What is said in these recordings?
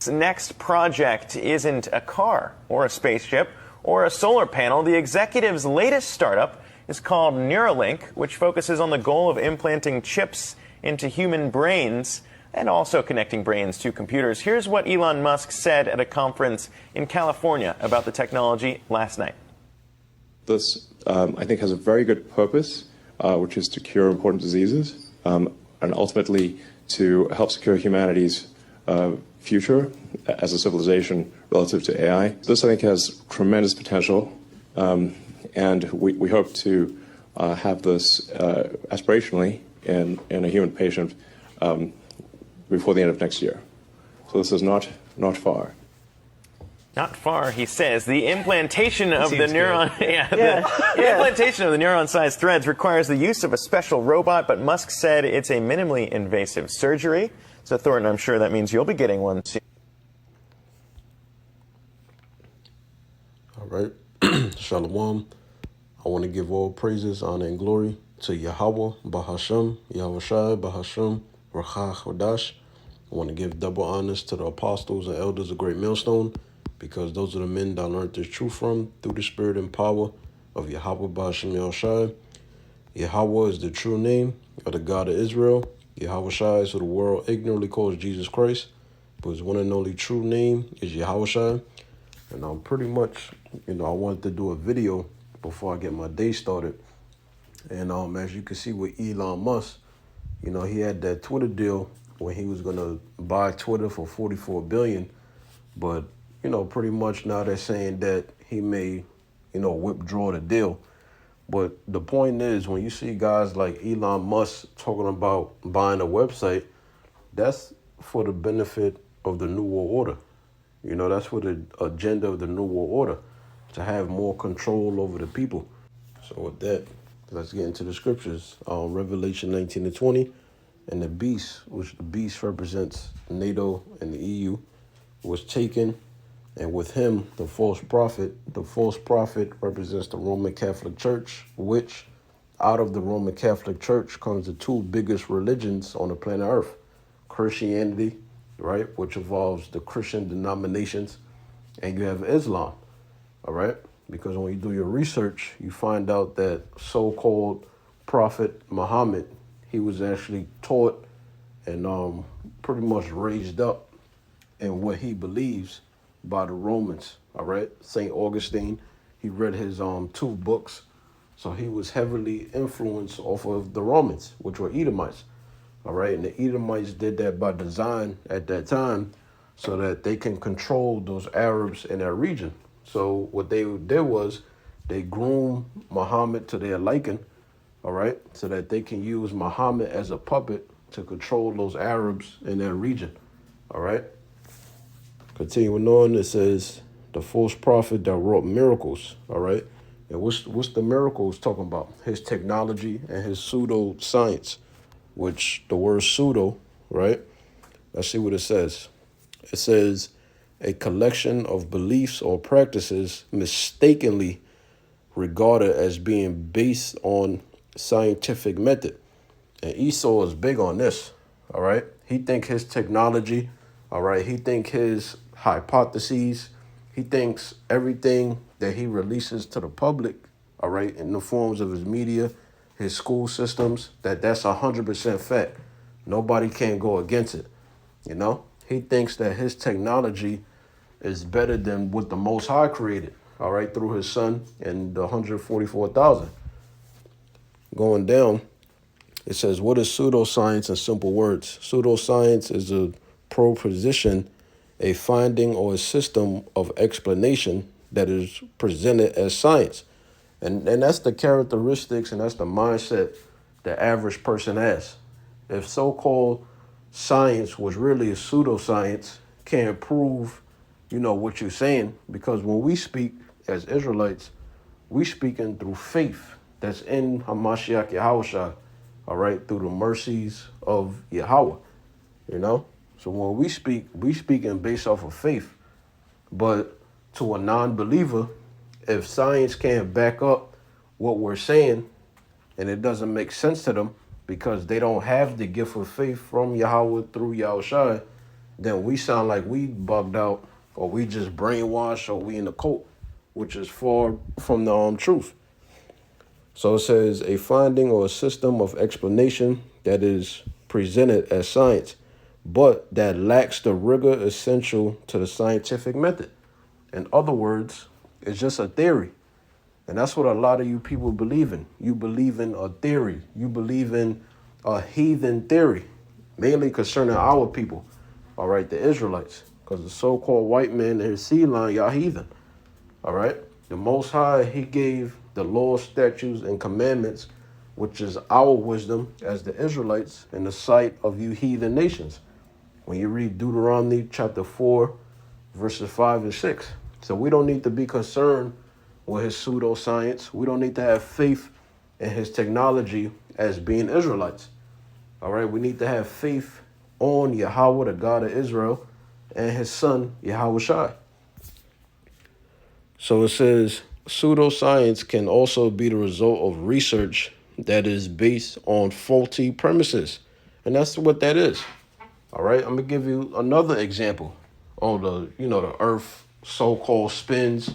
Next project isn't a car or a spaceship or a solar panel. The executive's latest startup is called Neuralink, which focuses on the goal of implanting chips into human brains and also connecting brains to computers. Here's what Elon Musk said at a conference in California about the technology last night. This, I think, has a very good purpose, which is to cure important diseases and ultimately to help secure humanity's future as a civilization relative to AI. This, I think, has tremendous potential, and we hope to have this aspirationally in a human patient before the end of next year. So this is not far. Not far, he says. The implantation of the neuron, the implantation of the neuron-sized threads requires the use of a special robot, but Musk said it's a minimally invasive surgery. So Thornton, I'm sure that means you'll be getting one soon. All right. Shalom. I want to give all praises, honor, and glory to Yahweh, Bahashem, Yahushua, Bahashem, Rachah Chodash. I want to give double honors to the apostles and elders of Great Millstone, because those are the men that I learned this truth from through the spirit and power of Yahweh Bahashem Yahushua. Yahweh is the true name of the God of Israel. Yahushua is who the world ignorantly calls Jesus Christ, but his one and only true name is Yahushua. And I'm pretty much, I wanted to do a video before I get my day started. And as you can see with Elon Musk, he had that Twitter deal when he was going to buy Twitter for $44 billion. But, pretty much now they're saying that he may, withdraw the deal. But the point is, when you see guys like Elon Musk talking about buying a website, that's for the benefit of the New World Order. That's for the agenda of the New World Order, to have more control over the people. So with that, let's get into the scriptures. Revelation 19:20, and the beast, which the beast represents NATO and the EU, was taken, and with him the false prophet. The false prophet represents the Roman Catholic Church, which out of the Roman Catholic Church comes the two biggest religions on the planet Earth. Christianity, right, which involves the Christian denominations, and you have Islam, all right? Because when you do your research, you find out that so-called Prophet Muhammad, he was actually taught and pretty much raised up in what he believes by the Romans, all right? St. Augustine, he read his 2 books, so he was heavily influenced off of the Romans, which were Edomites, all right? And the Edomites did that by design at that time so that they can control those Arabs in that region. So what they did was they groomed Muhammad to their liking, all right, so that they can use Muhammad as a puppet to control those Arabs in that region, all right? Continuing on, it says the false prophet that wrought miracles, all right? And what's the miracles talking about? His technology and his pseudo-science, which the word pseudo, right? Let's see what it says. It says a collection of beliefs or practices mistakenly regarded as being based on scientific method. And Esau is big on this, all right? He think his technology, all right? He think his hypotheses, he thinks everything that he releases to the public, all right, in the forms of his media, his school systems, that's 100% fact. Nobody can go against it, He thinks that his technology is better than what the Most High created, all right, through his son and the 144,000. Going down, it says, what is pseudoscience in simple words? Pseudoscience is a proposition, a finding or a system of explanation that is presented as science. And that's the characteristics and that's the mindset the average person has. If so-called science was really a pseudoscience, can't prove, what you're saying, because when we speak as Israelites, we speaking through faith that's in Hamashiach Yahushua, all right, through the mercies of Yahweh, So when we speaking based off of faith. But to a non-believer, if science can't back up what we're saying and it doesn't make sense to them because they don't have the gift of faith from Yahweh through Yahushua, then we sound like we bugged out, or we just brainwashed, or we in the cult, which is far from the truth. So it says a finding or a system of explanation that is presented as science, but that lacks the rigor essential to the scientific method. In other words, it's just a theory. And that's what a lot of you people believe in. You believe in a theory. You believe in a heathen theory, mainly concerning our people, all right, the Israelites, because the so-called white man and his seed line, y'all heathen, all right? The Most High, he gave the laws, statutes, and commandments, which is our wisdom as the Israelites in the sight of you heathen nations. When you read Deuteronomy chapter 4, verses 5 and 6. So we don't need to be concerned with his pseudoscience. We don't need to have faith in his technology as being Israelites. All right, we need to have faith on Yahweh, the God of Israel, and his son, Yahushua. So it says, pseudoscience can also be the result of research that is based on faulty premises. And that's what that is. All right, I'm going to give you another example on the earth so-called spins,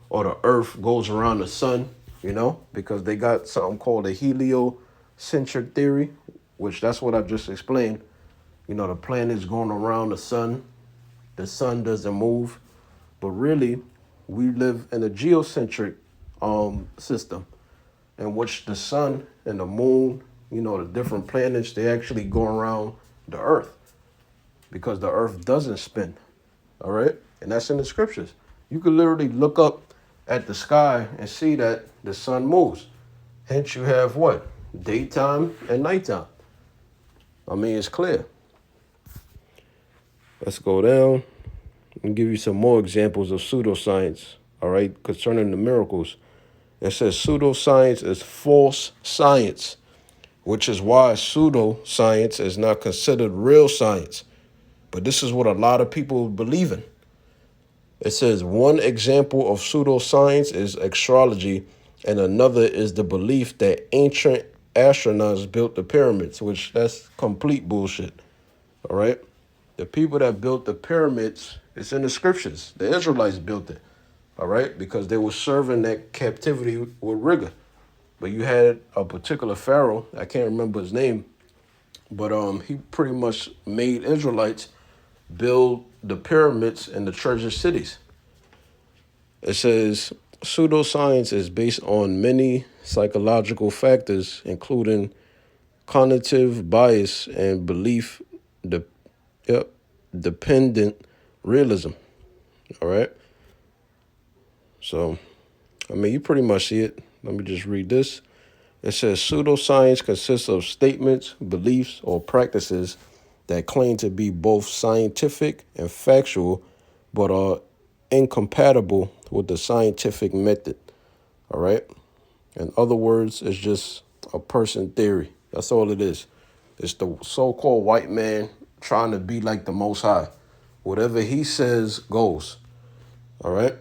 or the earth goes around the sun, because they got something called a heliocentric theory, which that's what I just explained. The planet's going around the sun doesn't move, but really we live in a geocentric system in which the sun and the moon, the different planets, they actually go around the earth because the earth doesn't spin. All right, and that's in the scriptures. You could literally look up at the sky and see that the sun moves. Hence you have what? Daytime and nighttime. I mean, it's clear. Let's go down and give you some more examples of pseudoscience, all right, concerning the miracles. It says pseudoscience is false science, which is why pseudoscience is not considered real science. But this is what a lot of people believe in. It says one example of pseudoscience is astrology, and another is the belief that ancient astronauts built the pyramids, which that's complete bullshit. All right? The people that built the pyramids, it's in the scriptures. The Israelites built it. All right? Because they were serving that captivity with rigor. But you had a particular pharaoh, I can't remember his name, but he pretty much made Israelites build the pyramids and the treasure cities. It says pseudoscience is based on many psychological factors, including cognitive bias and belief dependent realism. All right. So, I mean, you pretty much see it. Let me just read this. It says pseudoscience consists of statements, beliefs, or practices that claim to be both scientific and factual, but are incompatible with the scientific method. All right. In other words, it's just a person theory. That's all it is. It's the so-called white man trying to be like the Most High. Whatever he says goes. All right.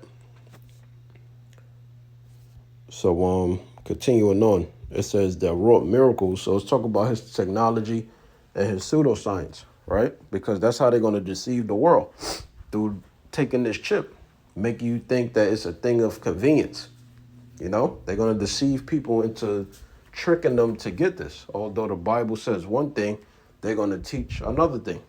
So continuing on, it says that wrought miracles. So let's talk about his technology and his pseudoscience, right? Because that's how they're going to deceive the world, through taking this chip, make you think that it's a thing of convenience. They're going to deceive people into tricking them to get this. Although the Bible says one thing, they're going to teach another thing.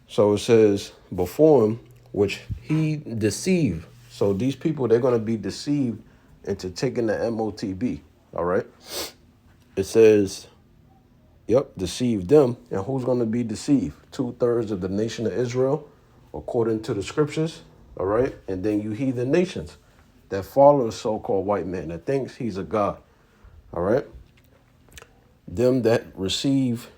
So it says before him, which he deceived. So these people, they're going to be deceived into taking the MOTB. All right. It says, deceive them. And who's going to be deceived? 2/3 of the nation of Israel, according to the scriptures. All right. And then you heathen nations that follow the so-called white man that thinks he's a god. All right. Them that receive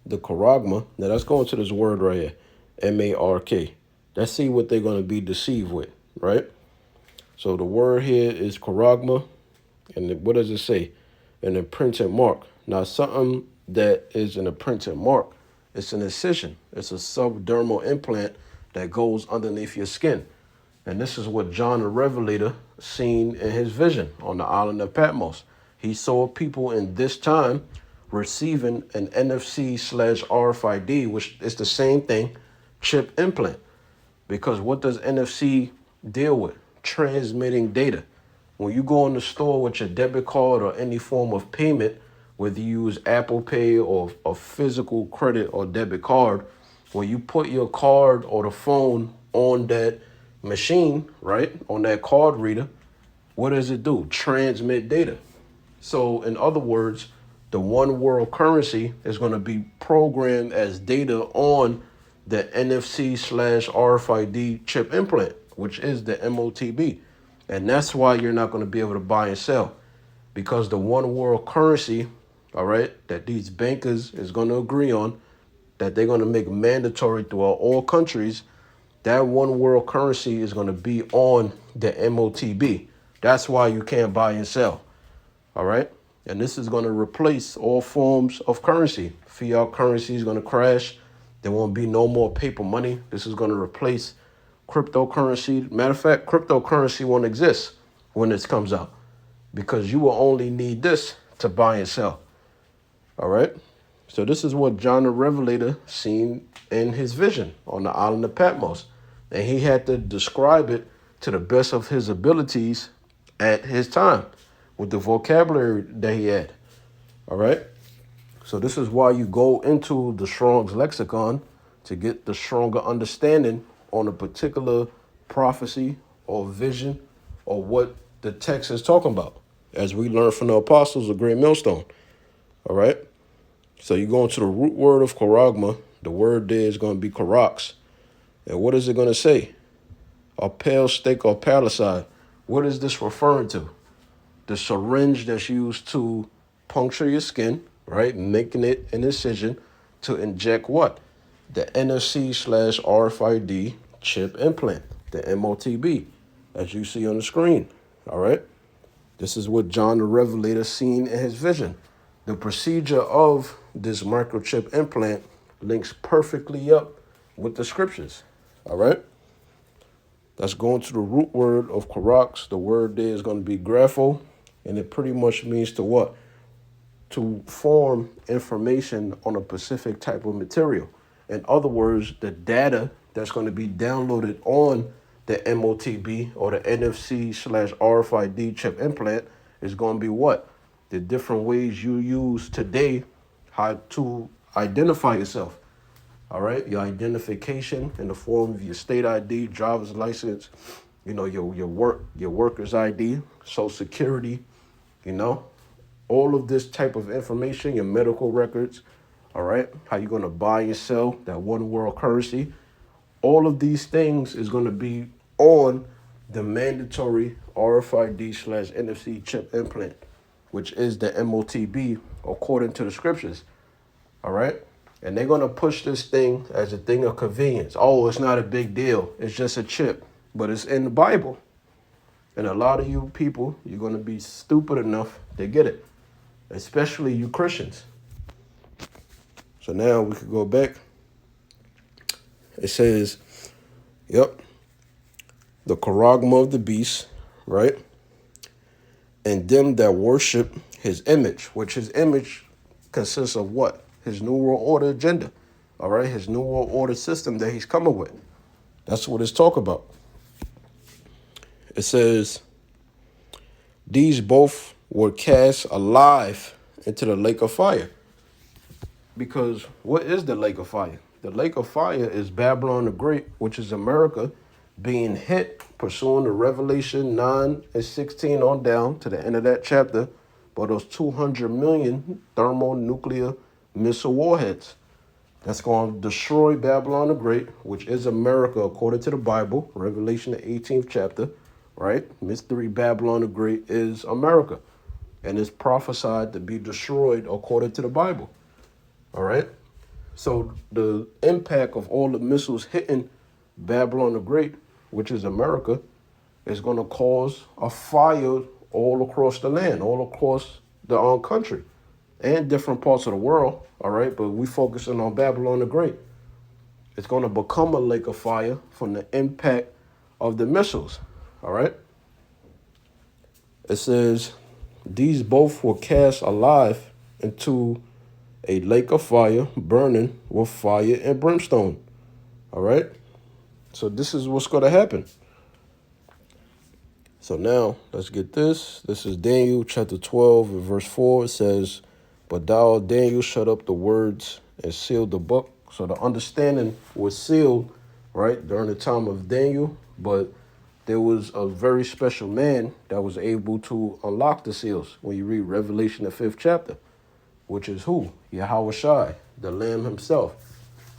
the charagma. Now let's go into this word right here. M-A-R-K. Let's see what they're going to be deceived with. Right. So the word here is charagma. And what does it say? An imprinted mark. Now something that is an imprinted mark, it's an incision. It's a subdermal implant that goes underneath your skin. And this is what John the Revelator seen in his vision on the island of Patmos. He saw people in this time receiving an NFC/RFID, which is the same thing, chip implant. Because what does NFC deal with? Transmitting data. When you go in the store with your debit card or any form of payment, whether you use Apple Pay or a physical credit or debit card, when you put your card or the phone on that machine, right, on that card reader, what does it do? Transmit data. So in other words, the one world currency is going to be programmed as data on the NFC/RFID chip implant, which is the MOTB. And that's why you're not going to be able to buy and sell, because the one world currency, all right, that these bankers is going to agree on, that they're going to make mandatory throughout all countries, that one world currency is going to be on the MOTB. That's why you can't buy and sell. All right. And this is going to replace all forms of currency. Fiat currency is going to crash. There won't be no more paper money. This is going to replace cryptocurrency. Matter of fact, cryptocurrency won't exist when this comes out, because you will only need this to buy and sell. All right. So this is what John the Revelator seen in his vision on the island of Patmos. And he had to describe it to the best of his abilities at his time with the vocabulary that he had. All right. So this is why you go into the Strong's lexicon to get the stronger understanding on a particular prophecy or vision or what the text is talking about, as we learned from the apostles of Great Millstone. All right. So you go into the root word of charagma. The word there is going to be charax. And what is it going to say? A pale steak or palicide. What is this referring to? The syringe that's used to puncture your skin, right? Making it an incision to inject what? The NFC/RFID chip implant, the MOTB, as you see on the screen. All right. This is what John the Revelator seen in his vision. The procedure of this microchip implant links perfectly up with the scriptures. All right. Let's go into the root word of charax. The word there is going to be grapho, and it pretty much means to what? To form information on a specific type of material. In other words, the data that's going to be downloaded on the MOTB or the NFC/RFID chip implant is going to be what? The different ways you use today how to identify yourself. All right, your identification in the form of your state ID, driver's license, you know, your worker's ID, Social Security, you know, all of this type of information, your medical records. All right, how you're going to buy and sell that one world currency. All of these things is going to be on the mandatory RFID/NFC chip implant, which is the MOTB according to the scriptures. All right. And they're going to push this thing as a thing of convenience. Oh, it's not a big deal. It's just a chip. But it's in the Bible. And a lot of you people, you're going to be stupid enough to get it, especially you Christians. So now we could go back. It says, yep, the charagma of the beast, right? And them that worship his image, which his image consists of what? His New World Order agenda, all right? His New World Order system that he's coming with. That's what it's talk about. It says, these both were cast alive into the lake of fire. Because what is the lake of fire? The lake of fire is Babylon the Great, which is America, being hit, pursuing the Revelation 9 and 16 on down to the end of that chapter, by those 200 million thermonuclear missile warheads. That's going to destroy Babylon the Great, which is America according to the Bible, Revelation the 18th chapter, right? Mystery Babylon the Great is America, and is prophesied to be destroyed according to the Bible. All right. So the impact of all the missiles hitting Babylon the Great, which is America, is going to cause a fire all across the land, all across the country and different parts of the world. All right. But we focusing on Babylon the Great. It's going to become a lake of fire from the impact of the missiles. All right. It says these both were cast alive into a lake of fire burning with fire and brimstone. All right. So this is what's going to happen. So now let's get this. This is Daniel chapter 12 and verse 4. It says, but thou, Daniel, shut up the words and sealed the book. So the understanding was sealed, right, during the time of Daniel. But there was a very special man that was able to unlock the seals when you read Revelation, the 5th chapter, which is who? Yahawashi, the Lamb himself,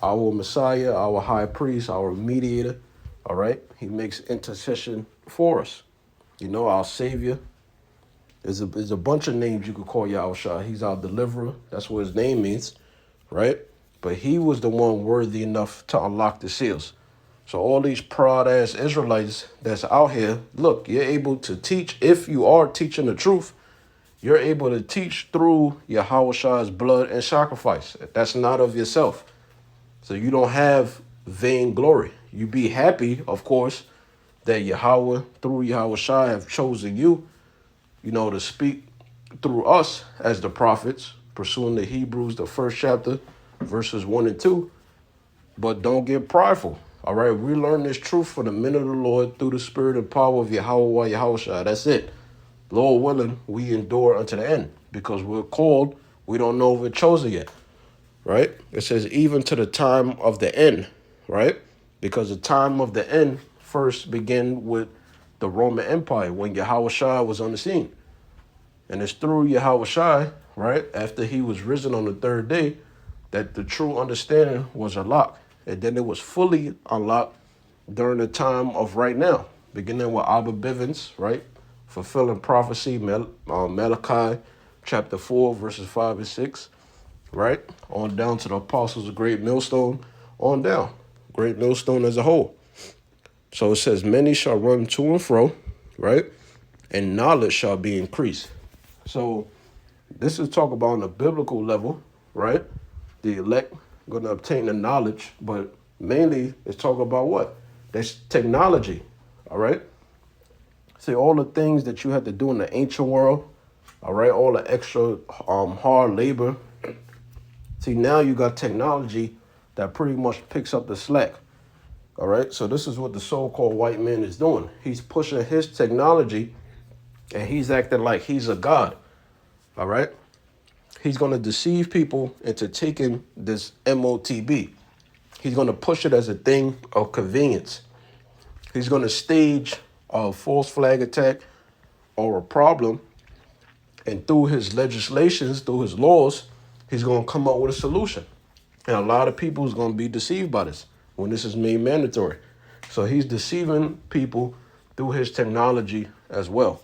our Messiah, our high priest, our mediator. All right. He makes intercession for us. You know, our Savior. There's a bunch of names you could call Yahushua. He's our deliverer. That's what his name means, right? But he was the one worthy enough to unlock the seals. So all these proud-ass Israelites that's out here, look, you're able to teach. If you are teaching the truth, you're able to teach through Yahushua's blood and sacrifice. That's not of yourself. So you don't have vainglory. You be happy, of course, that Yahweh, through Yahushua, have chosen you, you know, to speak through us as the prophets, pursuing the Hebrews, the 1st chapter, verses 1 and 2. But don't get prideful. All right. We learn this truth from the men of the Lord through the spirit and power of Yahweh Yahushua. That's it. Lord willing, we endure unto the end because we're called. We don't know if we're chosen yet. Right. It says even to the time of the end. Right. Because the time of the end first began with the Roman Empire when Yahushua was on the scene. And it's through Yahushua, right, after he was risen on the 3rd day, that the true understanding was unlocked. And then it was fully unlocked during the time of right now, beginning with Abba Bivens, right, fulfilling prophecy, Malachi chapter 4, verses 5 and 6, right, on down to the apostles of Great Millstone, on down, Great Millstone as a whole. So it says, many shall run to and fro, right, and knowledge shall be increased. So this is talk about on a biblical level, right? The elect going to obtain the knowledge, but mainly it's talking about what? That's technology, all right? See, all the things that you had to do in the ancient world, all right, all the extra hard labor. See, now you got technology that pretty much picks up the slack, all right? So this is what the so-called white man is doing. He's pushing his technology and he's acting like he's a god, all right? He's going to deceive people into taking this MOTB. He's going to push it as a thing of convenience. He's going to stage a false flag attack or a problem. And through his legislations, through his laws, he's going to come up with a solution. And a lot of people is going to be deceived by this when this is made mandatory. So he's deceiving people through his technology as well.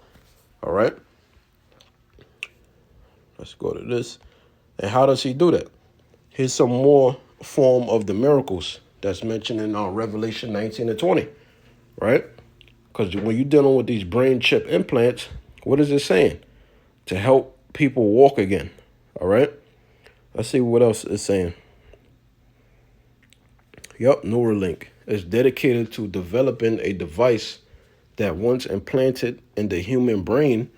All right. Let's go to this. And how does he do that? Here's some more form of the miracles that's mentioned in Revelation 19 and 20, right? Because when you're dealing with these brain chip implants, what is it saying? To help people walk again, all right? Let's see what else it's saying. Yup, Neuralink is dedicated to developing a device that once implanted in the human brain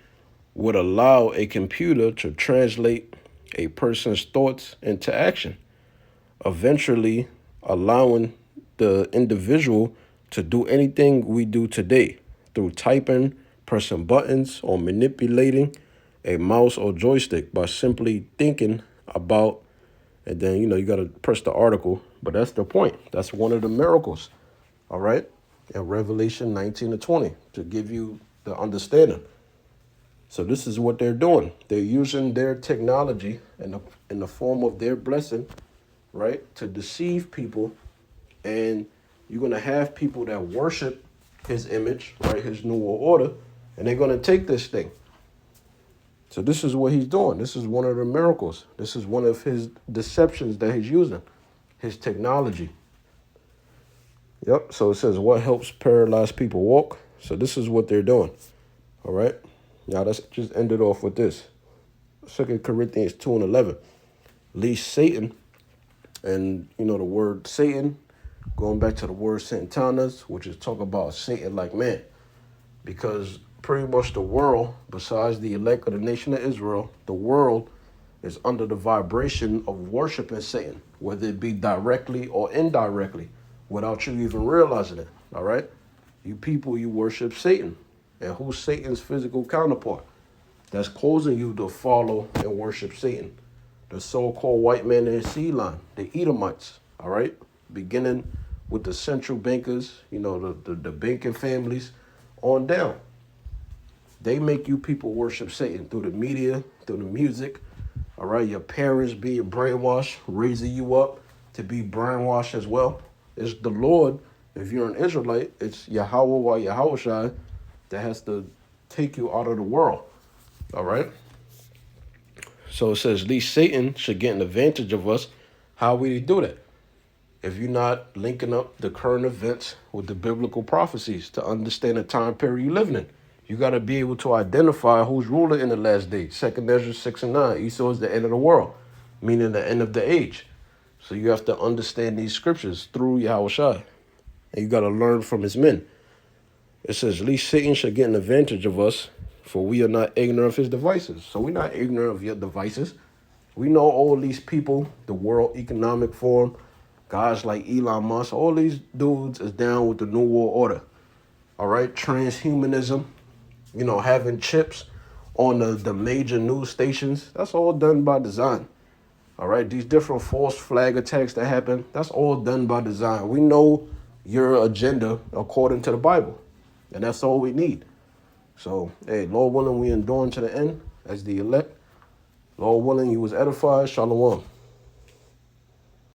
would allow a computer to translate a person's thoughts into action, eventually allowing the individual to do anything we do today through typing, pressing buttons, or manipulating a mouse or joystick by simply thinking about, and then, you got to press the article, but that's the point. That's one of the miracles, all right, in Revelation 19 to 20 to give you the understanding. So this is what they're doing. They're using their technology in the form of their blessing, right, to deceive people. And you're going to have people that worship his image, right, his new world order, and they're going to take this thing. So this is what he's doing. This is one of the miracles. This is one of his deceptions that he's using, his technology. Yep. So it says, what helps paralyzed people walk? So this is what they're doing. All right. Now, let's just end it off with this. 2 Corinthians 2 and 11. Least Satan, and, the word Satan, going back to the word Satanas, which is talk about Satan like man. Because pretty much the world, besides the elect of the nation of Israel, the world is under the vibration of worshiping Satan, whether it be directly or indirectly, without you even realizing it. All right? You people, you worship Satan. And who's Satan's physical counterpart? That's causing you to follow and worship Satan. The so-called white man in the sea line, the Edomites. All right? Beginning with the central bankers, you know, the banking families on down. They make you people worship Satan through the media, through the music. All right, your parents being brainwashed, raising you up to be brainwashed as well. It's the Lord, if you're an Israelite, it's Yahweh or Yahushua that has to take you out of the world. All right? So it says, least Satan should get an advantage of us. How will he do that? If you're not linking up the current events with the biblical prophecies to understand the time period you're living in. You got to be able to identify who's ruler in the last days. 2 Ezra 6 and 9. Esau is the end of the world, meaning the end of the age. So you have to understand these scriptures through Yahushua. And you got to learn from his men. It says, least Satan should get an advantage of us, for we are not ignorant of his devices. So we're not ignorant of your devices. We know all these people, the World Economic Forum, guys like Elon Musk, all these dudes is down with the New World Order. All right, transhumanism, you know, having chips on the major news stations, that's all done by design. All right, these different false flag attacks that happen, that's all done by design. We know your agenda according to the Bible, and that's all we need. So, hey, Lord willing, we enduring to the end as the elect. Lord willing, you was edified. Shalom.